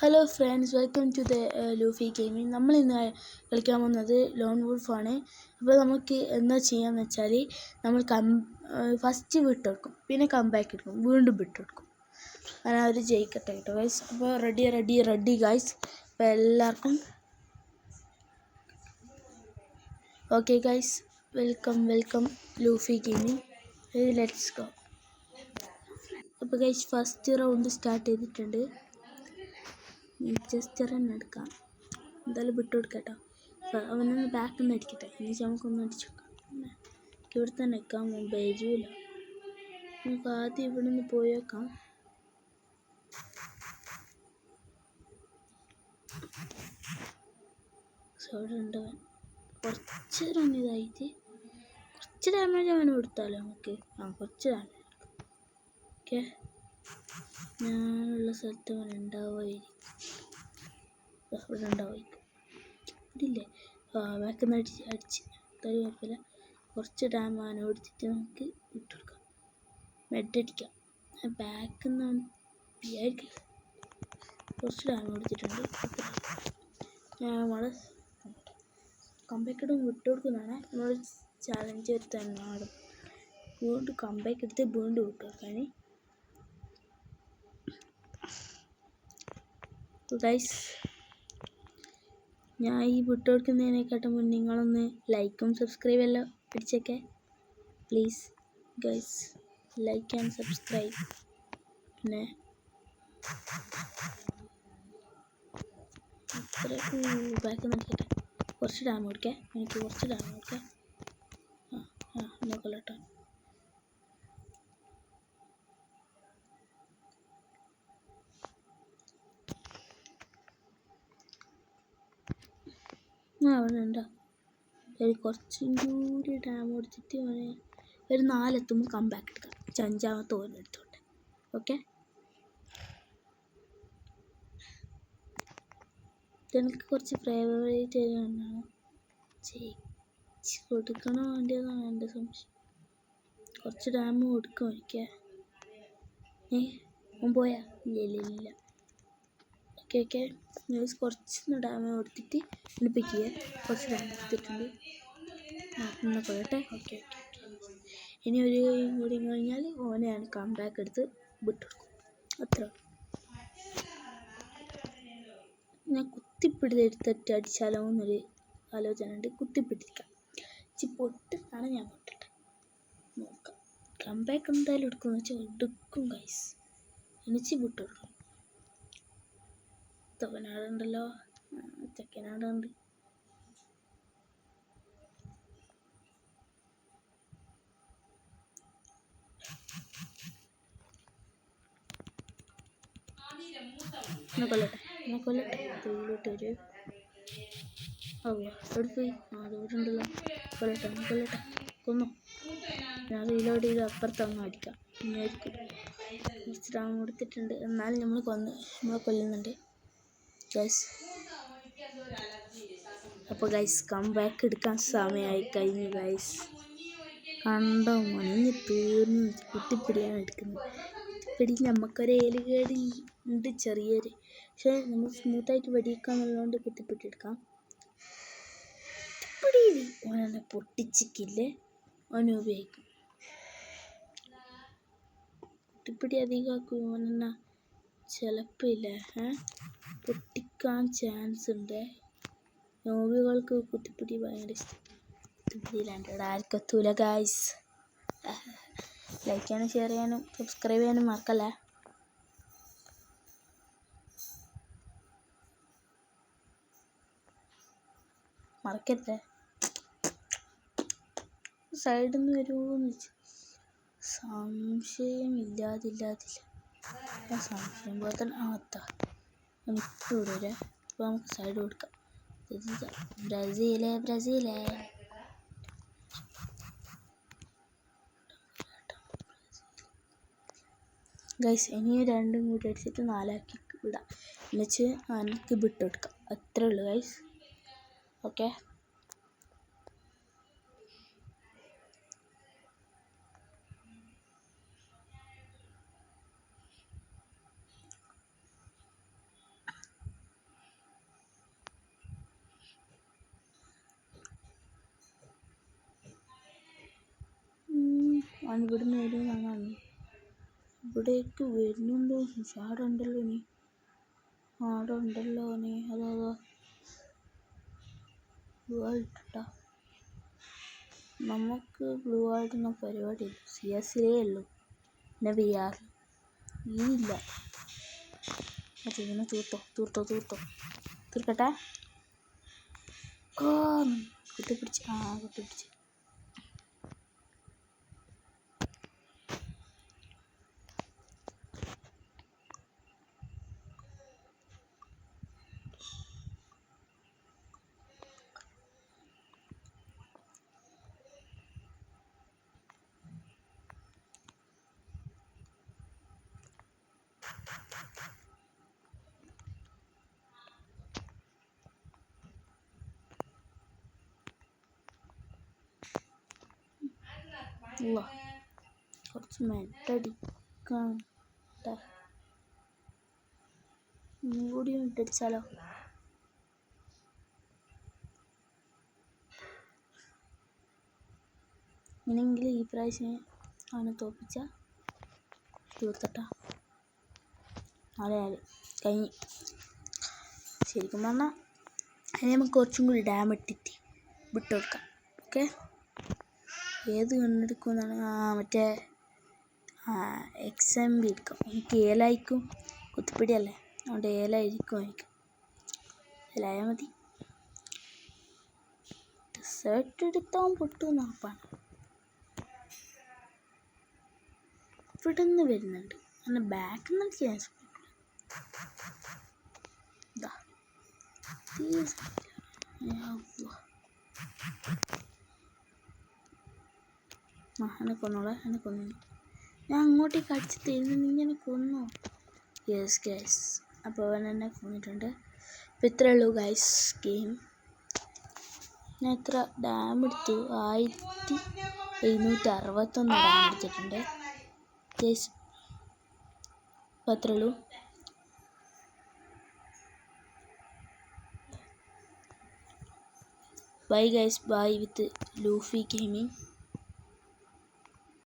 Hello friends, welcome to the Luffy gaming. നമ്മൾ ഇന്ന് കളിക്കാൻ പോകുന്നത് ലോൺ വുൾഫാണ്. അപ്പോൾ നമുക്ക് എന്താ ചെയ്യാന്ന് വെച്ചാൽ നമ്മൾ ഫസ്റ്റ് വിട്ടെടുക്കും, പിന്നെ കംബാക്ക് എടുക്കും, വീണ്ടും വിട്ടെടുക്കും. അങ്ങനെ അവർ ജയിക്കട്ടെ കേട്ടോ ഗൈസ്. അപ്പോൾ റെഡി ഗൈസ്. അപ്പോൾ എല്ലാവർക്കും okay guys, welcome Luffy gaming. Let's go. അപ്പോൾ ഗൈസ് ഫസ്റ്റ് റൗണ്ട് സ്റ്റാർട്ട് ചെയ്തിട്ടുണ്ട്. ജസ്റ്റ് റൺ എടുക്കാം, എന്തായാലും വിട്ടു കൊടുക്കട്ടോ. അവനൊന്ന് ബാക്കിൽ നിന്ന് അടിക്കട്ടെ, എന്നുവെച്ചാൽ നമുക്കൊന്ന് അടിച്ചു നോക്കാം. ഇവിടെ തന്നെ നിൽക്കാം, ബേജുമില്ല. നമുക്ക് ആദ്യം ഇവിടെ നിന്ന് പോയേക്കാം. സോറി ഉണ്ടവൻ കുറച്ച് റൺ ഇതായിട്ട് കുറച്ച് ഡാമേജ് അവന് കൊടുത്താലോ നമുക്ക്. കുറച്ച് ഡാമേജ് ഓക്കെ. ഞാനുള്ള സ്ഥലത്ത് അവൻ ഉണ്ടാവുമായിരിക്കും. ഇവിടെ ഉണ്ടാവുമായിരിക്കും. ഇതില്ലേ, ബാക്കിൽ നിന്ന് അടിച്ച് തരും കുഴപ്പമില്ല. കുറച്ച് ഡാം അവനെ കൊടുത്തിട്ട് നമുക്ക് ഇട്ടുകൊടുക്കാം. മെഡടിക്കാം. ബാക്കിൽ നിന്ന് വിചാരിക്കും കുറച്ച് ഡാം കൊടുത്തിട്ടുണ്ട്. നമ്മൾ കമ്പാക്കിടും വിട്ടുകൊടുക്കുന്നതാണ് നമ്മൾ ചാലഞ്ച് വരുത്താൻ നാടും. വീണ്ടും കമ്പാക്ക് എടുത്ത് വീണ്ടും വിട്ടുകൊടുക്കാൻ. ഗൈസ്, ഞാൻ ഈ വിട്ടുകൊടുക്കുന്നതിനെക്കാട്ടും മുന്നേ നിങ്ങളൊന്ന് ലൈക്കും സബ്സ്ക്രൈബ് എല്ലാം പിടിച്ചേക്കെ please guys. Like and subscribe. പിന്നെ ബാക്ക് നോക്കട്ടെ, കുറച്ച് ഡാം കൊടുക്കേ. എനിക്ക് കുറച്ച് ഡാം കൊടുക്കേ. നോക്കല്ലോ കേട്ടോ. അവിടെ ഉണ്ടോ? കുറച്ചും കൂടി ഡാം കൊടുത്തിട്ട് ഒരു 4 എത്തുമ്പോൾ കംബാക്ക് എടുക്കാം. 5ാമത്തെ ഓവർ എടുത്തോട്ടെ. ഓക്കെ, എനിക്ക് കുറച്ച് ഫേവറേറ്റ് എന്നാണ് കൊടുക്കണോ വേണ്ടിയതാണ് എൻ്റെ സംശയം. കുറച്ച് ഡാം കൊടുക്കും എനിക്ക്. പോയാ ഇല്ല. ഓക്കെ കുറച്ച് ഡാം കൊടുത്തിട്ട് പിടിപ്പിക്കുക. കുറച്ച് ഡാം കൊടുത്തിട്ടുണ്ട്. കൊള്ളട്ടെ. ഓക്കെ. ഇനി ഒരു കൂടി കഴിഞ്ഞാൽ ഓനെയാണ് കംബാക്ക് എടുത്ത് വിട്ടുകൊടുക്കും. അത്ര ഞാൻ കുത്തിപ്പിടിച്ചെടുത്തിട്ട് അടിച്ചാലോ എന്നൊരു ആലോചന ഉണ്ട്. കുത്തിപ്പിടിക്കാം. പൊട്ടിട്ടാണ് ഞാൻ പൊട്ടിട്ടെ. നോക്കാം. കംബാക്ക് എന്തായാലും എടുക്കുമെന്ന് വെച്ചാൽ എടുക്കും ഗൈസ്. എനിച്ച് വിട്ടുകൊടുക്കും. തൊവനാടുണ്ടല്ലോ, ചെക്കനാടുണ്ട്. കൊല്ലട്ടെ. തൊഴിലോട്ട് ഒരു എവിടെ പോയി? അതോടെ ഉണ്ടല്ലോ. കൊല്ലട്ടെ. കൊന്നു. ഞാൻ റീലോഡ് ചെയ്ത് അപ്പുറത്തങ്ങ് അടിക്കാം. ഇനിയായിരിക്കും കുറച്ച് ഡാം കൊടുത്തിട്ടുണ്ട്. എന്നാലും നമ്മളെ കൊല്ലുന്നുണ്ട് ഗൈസ്. അപ്പോൾ ഗൈസ് കംബാക്ക് എടുക്കാൻ സമയമായി കഴിഞ്ഞു ഗൈസ്. കണ്ടോ, മണിഞ്ഞ് തീർന്ന് കുത്തിപ്പിടിയാണ് എടുക്കുന്നത്. കുത്തിപ്പിടി നമുക്കൊരു ഏലുകേട് ഉണ്ട് ചെറിയൊരു. പക്ഷേ നമ്മൾ സ്മൂത്തായിട്ട് വെടിയിക്കാന്നുള്ളതുകൊണ്ട് കുത്തിപ്പിടിയെടുക്കാം. കുത്തിപ്പിടിയിൽ ഓനെ പൊട്ടിച്ചിക്കില്ലേ ഓനെ ഉപയോഗിക്കും. കുത്തിപ്പിടി അധികമാക്കും ഓനെന്നാ ചിലപ്പോൾ ഇല്ലേ പൊട്ടിക്കാൻ ചാൻസ് ഉണ്ട്. നോവികൾക്ക് കുത്തിപ്പിടി ഭയങ്കര ഇഷ്ടം. കുത്തിപ്പിടിയിലാണ്ട് ആർക്കെത്തൂല ഗൈസ്. ലൈക്ക് ചെയ്യാനും ഷെയർ ചെയ്യാനും സബ്സ്ക്രൈബ് ചെയ്യാനും മറക്കല്ലേ. മറക്കരുത്. സൈഡിൽ നിന്ന് വരുമോന്ന് വെച്ചു സംശയമില്ലാതില്ല. സംശയം പോലെ തന്നെ ഇപ്പോൾ വിടൂലേ. അപ്പോൾ നമുക്ക് സൈഡ് കൊടുക്കാം. ബ്രസീലേ ഗൈസ്. ഇനി 2 കൂടി അടിച്ചിട്ട് 4ആക്കി വിടാം. എന്നുവെച്ച് എനിക്ക് വിട്ടുകൊടുക്കാം. അത്രേ ഉള്ളൂ ഗൈസ്. ഓക്കെ, അവൻ ഇവിടുന്ന് വരുമെന്നാണ്. ഇവിടേക്ക് വരുന്നുണ്ടോ? അവിടെ ഉണ്ടല്ലോ നീ, അവിടെ ഉണ്ടല്ലോ നീ. അതോ ബ്ലൂ ആൾട്ടാ. നമുക്ക് ബ്ലൂ ആൾട്ടുന്ന പരിപാടിയില്ല. CS-ലേ ഉള്ളൂ. പിന്നെ VR ഇല്ല. ഇതിനെ തീർത്തോ. തീർക്കട്ടെ. കുത്തിപ്പിടിച്ച് കുത്തിപ്പിടിച്ച്. കുറച്ച് മെട്ടടിക്കാൻ കൂടി മെട്ടടിച്ചാലോ? ഇങ്ങനെയെങ്കിൽ ഈ പ്രാവശ്യം അവനെ തോപ്പിച്ച തീർത്തട്ടാ. അതെ കഴിഞ്ഞ്. ശരിക്കും പറഞ്ഞാൽ അതിന് നമുക്ക് കുറച്ചും കൂടി ഡാം ഇട്ടിട്ട് വിട്ടുകൊടുക്കാം. ഓക്കെ, ഏത് കണ്ണെടുക്കുമെന്നാണ്? മറ്റേ XMB എടുക്കാം. എനിക്ക് ഏലായിരിക്കും. കുത്തിപ്പിടിയല്ലേ, അതുകൊണ്ട് ഏലായിരിക്കും. എനിക്ക് ഏലായാൽ മതി. ഡെസേർട്ട് എടുത്താൽ പൊട്ടുമെന്ന് ഉറപ്പാണ്. ഇവിടെ നിന്ന് വരുന്നുണ്ട്. അങ്ങനെ ബാക്കിൽ നിന്ന് ചെയ്യാൻ എന്നെ കൊന്നോളെ. ഞാൻ അങ്ങോട്ടേക്ക് അടിച്ച് തരുന്നു, ഇങ്ങനെ കൊന്നു. യെസ് ഗൈസ്, അപ്പോൾ അവൻ എന്നെ കൊന്നിട്ടുണ്ട്. അപ്പോൾ ഇത്രയേ ഉള്ളൂ ഗൈസ് ഗെയിം. ഞാൻ എത്ര ഡാം എടുത്തു? 1761 ഡാം എടുത്തിട്ടുണ്ട് ഗൈസ്. അപ്പോൾ അത്രയേ ഉള്ളൂ. Bye guys, bye with Luffy gaming.